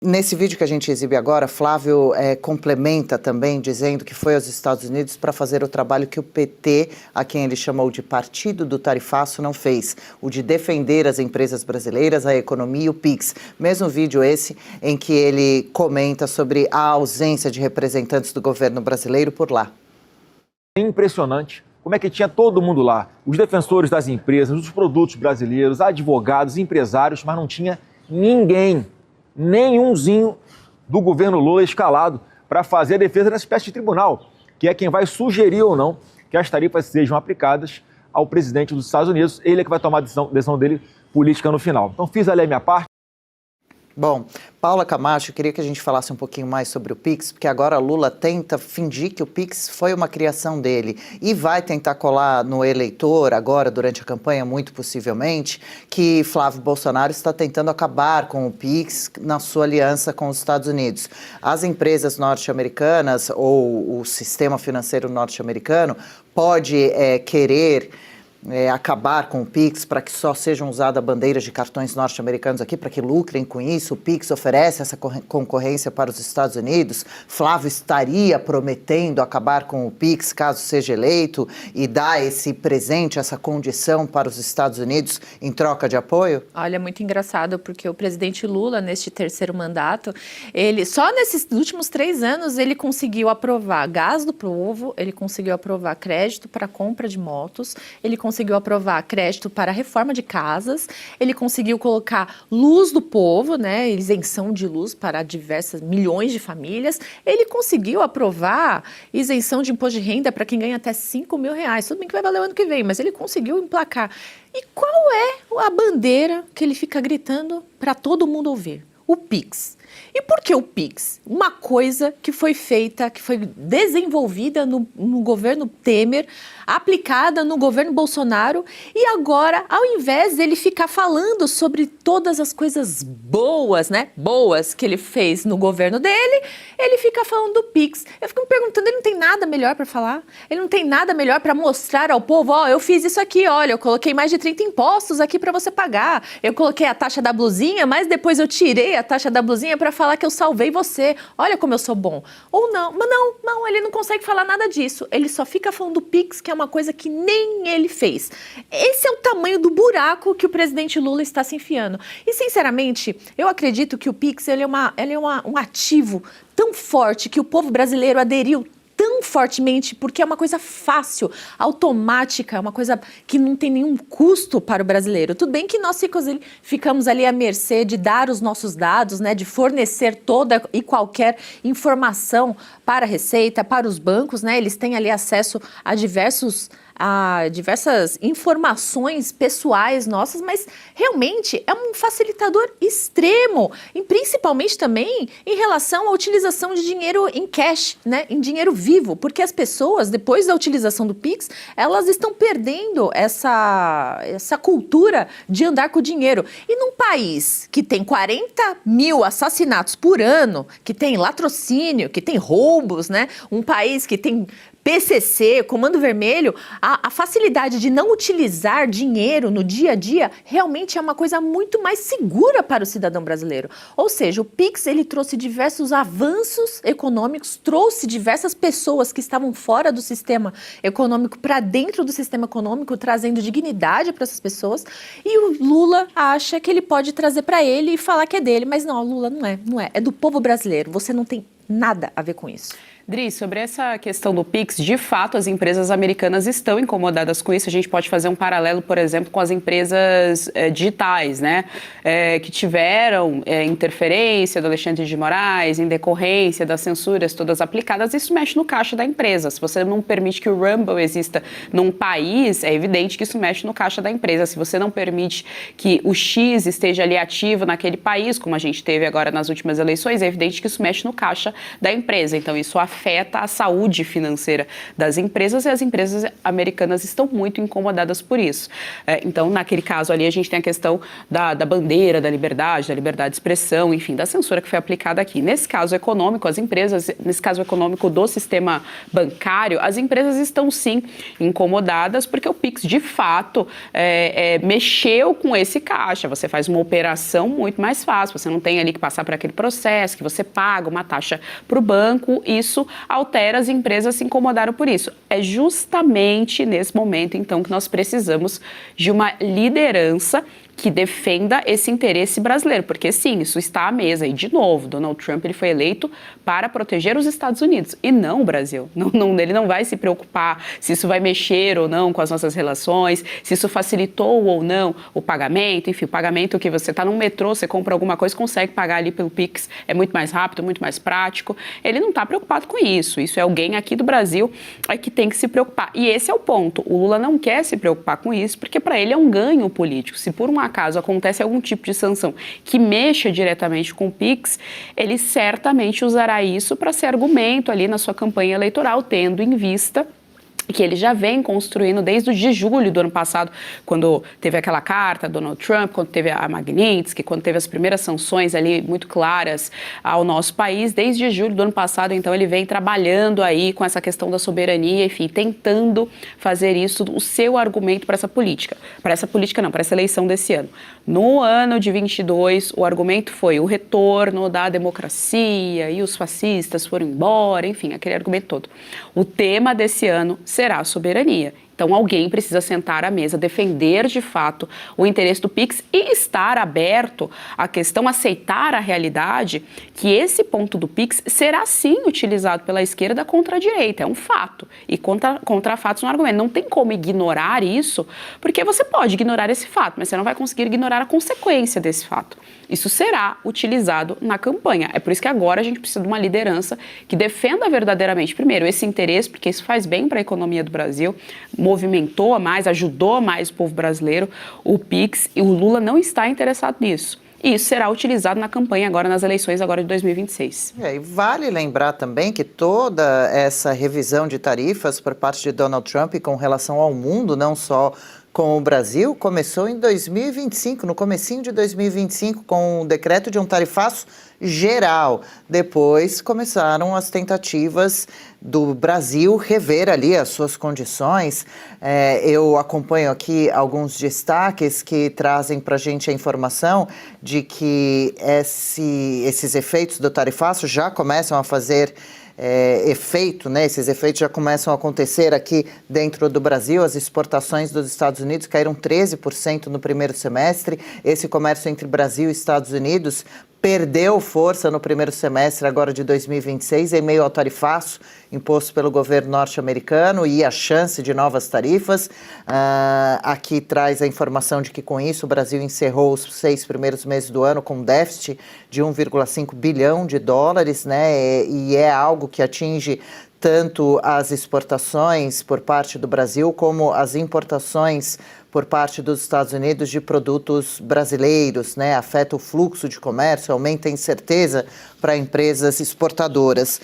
Nesse vídeo que a gente exibe agora, Flávio complementa também, dizendo que foi aos Estados Unidos para fazer o trabalho que o PT, a quem ele chamou de Partido do Tarifaço, não fez. O de defender as empresas brasileiras, a economia e o PIX. Mesmo vídeo esse em que ele comenta sobre a ausência de representantes do governo brasileiro por lá. É impressionante como é que tinha todo mundo lá. Os defensores das empresas, os produtos brasileiros, advogados, empresários, mas não tinha ninguém. Nenhumzinho do governo Lula escalado para fazer a defesa dessa espécie de tribunal, que é quem vai sugerir ou não que as tarifas sejam aplicadas ao presidente dos Estados Unidos. Ele é que vai tomar a decisão dele política no final. Então fiz ali a minha parte. Bom, Paula Camacho, eu queria que a gente falasse um pouquinho mais sobre o PIX, porque agora Lula tenta fingir que o PIX foi uma criação dele e vai tentar colar no eleitor agora, durante a campanha, muito possivelmente, que Flávio Bolsonaro está tentando acabar com o PIX na sua aliança com os Estados Unidos. As empresas norte-americanas ou o sistema financeiro norte-americano pode querer acabar com o PIX para que só sejam usadas bandeiras de cartões norte-americanos aqui, para que lucrem com isso. O PIX oferece essa concorrência para os Estados Unidos. Flávio estaria prometendo acabar com o PIX caso seja eleito e dar esse presente, essa condição para os Estados Unidos em troca de apoio? Olha, muito engraçado, porque o presidente Lula, neste terceiro mandato, ele só nesses últimos 3 anos, ele conseguiu aprovar gás do povo, ele conseguiu aprovar crédito para compra de motos, ele conseguiu aprovar crédito para reforma de casas, ele conseguiu colocar luz do povo, né, isenção de luz para diversas milhões de famílias, ele conseguiu aprovar isenção de imposto de renda para quem ganha até R$5.000, tudo bem que vai valer o ano que vem, mas ele conseguiu emplacar. E qual é a bandeira que ele fica gritando para todo mundo ouvir? O PIX. E por que o PIX? Uma coisa que foi feita, que foi desenvolvida no governo Temer, aplicada no governo Bolsonaro, e agora, ao invés dele ficar falando sobre todas as coisas boas, né, boas que ele fez no governo dele, ele fica falando do PIX. Eu fico me perguntando, ele não tem nada melhor para falar? Ele não tem nada melhor para mostrar ao povo, ó, eu fiz isso aqui, olha, eu coloquei mais de 30 impostos aqui para você pagar, eu coloquei a taxa da blusinha, mas depois eu tirei a taxa da blusinha para falar que eu salvei você, olha como eu sou bom. Ou não, mas não, ele não consegue falar nada disso, ele só fica falando do PIX, que é uma coisa que nem ele fez. Esse é o tamanho do buraco que o presidente Lula está se enfiando. E, sinceramente, eu acredito que o PIX ele é um ativo tão forte que o povo brasileiro aderiu tão fortemente, porque é uma coisa fácil, automática, é uma coisa que não tem nenhum custo para o brasileiro. Tudo bem que nós ficamos ali à mercê de dar os nossos dados, né, de fornecer toda e qualquer informação para a Receita, para os bancos, né, eles têm ali acesso a diversas informações pessoais nossas, mas realmente é um facilitador extremo, e principalmente também em relação à utilização de dinheiro em cash, né, em dinheiro vivo, porque as pessoas, depois da utilização do PIX, elas estão perdendo essa cultura de andar com dinheiro. E num país que tem 40 mil assassinatos por ano, que tem latrocínio, que tem roubos, né, um país que tem PCC, Comando Vermelho, a facilidade de não utilizar dinheiro no dia a dia realmente é uma coisa muito mais segura para o cidadão brasileiro. Ou seja, o PIX ele trouxe diversos avanços econômicos, trouxe diversas pessoas que estavam fora do sistema econômico para dentro do sistema econômico, trazendo dignidade para essas pessoas. E o Lula acha que ele pode trazer para ele e falar que é dele, mas não, Lula não é. É do povo brasileiro. Você não tem nada a ver com isso. Dri, sobre essa questão do PIX, de fato, as empresas americanas estão incomodadas com isso. A gente pode fazer um paralelo, por exemplo, com as empresas digitais, né? Que tiveram interferência do Alexandre de Moraes, em decorrência das censuras todas aplicadas. Isso mexe no caixa da empresa. Se você não permite que o Rumble exista num país, é evidente que isso mexe no caixa da empresa. Se você não permite que o X esteja ali ativo naquele país, como a gente teve agora nas últimas eleições, é evidente que isso mexe no caixa da empresa. Então, isso afeta a saúde financeira das empresas e as empresas americanas estão muito incomodadas por isso. Então, naquele caso ali, a gente tem a questão da bandeira, da liberdade de expressão, enfim, da censura que foi aplicada aqui. Nesse caso econômico, as empresas, nesse caso econômico do sistema bancário, as empresas estão sim incomodadas porque o Pix, de fato, mexeu com esse caixa. Você faz uma operação muito mais fácil, você não tem ali que passar por aquele processo, que você paga uma taxa para o banco, isso altera, as empresas se incomodaram por isso. É justamente nesse momento, então, que nós precisamos de uma liderança que defenda esse interesse brasileiro, porque sim, isso está à mesa. E, de novo, Donald Trump ele foi eleito para proteger os Estados Unidos e não o Brasil. Ele não vai se preocupar se isso vai mexer ou não com as nossas relações, se isso facilitou ou não o pagamento. Enfim, o pagamento que você está no metrô, você compra alguma coisa, consegue pagar ali pelo Pix, é muito mais rápido, muito mais prático. Ele não está preocupado com isso. Isso é alguém aqui do Brasil que tem que se preocupar. E esse é o ponto. O Lula não quer se preocupar com isso, porque para ele é um ganho político. Se por um acaso acontece algum tipo de sanção que mexa diretamente com o Pix, ele certamente usará isso para ser argumento ali na sua campanha eleitoral, tendo em vista que ele já vem construindo desde o de julho do ano passado, quando teve aquela carta Donald Trump, quando teve a Magnitsky, quando teve as primeiras sanções ali muito claras ao nosso país. Desde julho do ano passado, então, ele vem trabalhando aí com essa questão da soberania, enfim, tentando fazer isso o seu argumento para essa política. Para essa eleição desse ano. No ano de 22, o argumento foi o retorno da democracia e os fascistas foram embora, enfim, aquele argumento todo. O tema desse ano será a soberania. Então, alguém precisa sentar à mesa, defender de fato o interesse do Pix e estar aberto à questão, aceitar a realidade que esse ponto do Pix será sim utilizado pela esquerda contra a direita. É um fato. E contra fatos é um argumento. Não tem como ignorar isso, porque você pode ignorar esse fato, mas você não vai conseguir ignorar a consequência desse fato. Isso será utilizado na campanha. É por isso que agora a gente precisa de uma liderança que defenda verdadeiramente, primeiro, esse interesse, porque isso faz bem para a economia do Brasil, movimentou mais, ajudou mais o povo brasileiro, o Pix, e o Lula não está interessado nisso. E isso será utilizado na campanha agora, nas eleições agora de 2026. E vale lembrar também que toda essa revisão de tarifas por parte de Donald Trump com relação ao mundo, não só com o Brasil, começou em 2025, no comecinho de 2025, com o decreto de um tarifaço geral. Depois começaram as tentativas do Brasil rever ali as suas condições. Eu acompanho aqui alguns destaques que trazem para a gente a informação de que esses efeitos do tarifaço já começam a fazer efeito, né? Esses efeitos já começam a acontecer aqui dentro do Brasil. As exportações dos Estados Unidos caíram 13% no primeiro semestre. Esse comércio entre Brasil e Estados Unidos perdeu força no primeiro semestre agora de 2026 em meio ao tarifaço imposto pelo governo norte-americano e a chance de novas tarifas. Aqui traz a informação de que com isso o Brasil encerrou os 6 primeiros meses do ano com um déficit de 1,5 bilhão de dólares, né? E é algo que atinge tanto as exportações por parte do Brasil como as importações por parte dos Estados Unidos de produtos brasileiros, né? Afeta o fluxo de comércio, aumenta a incerteza para empresas exportadoras.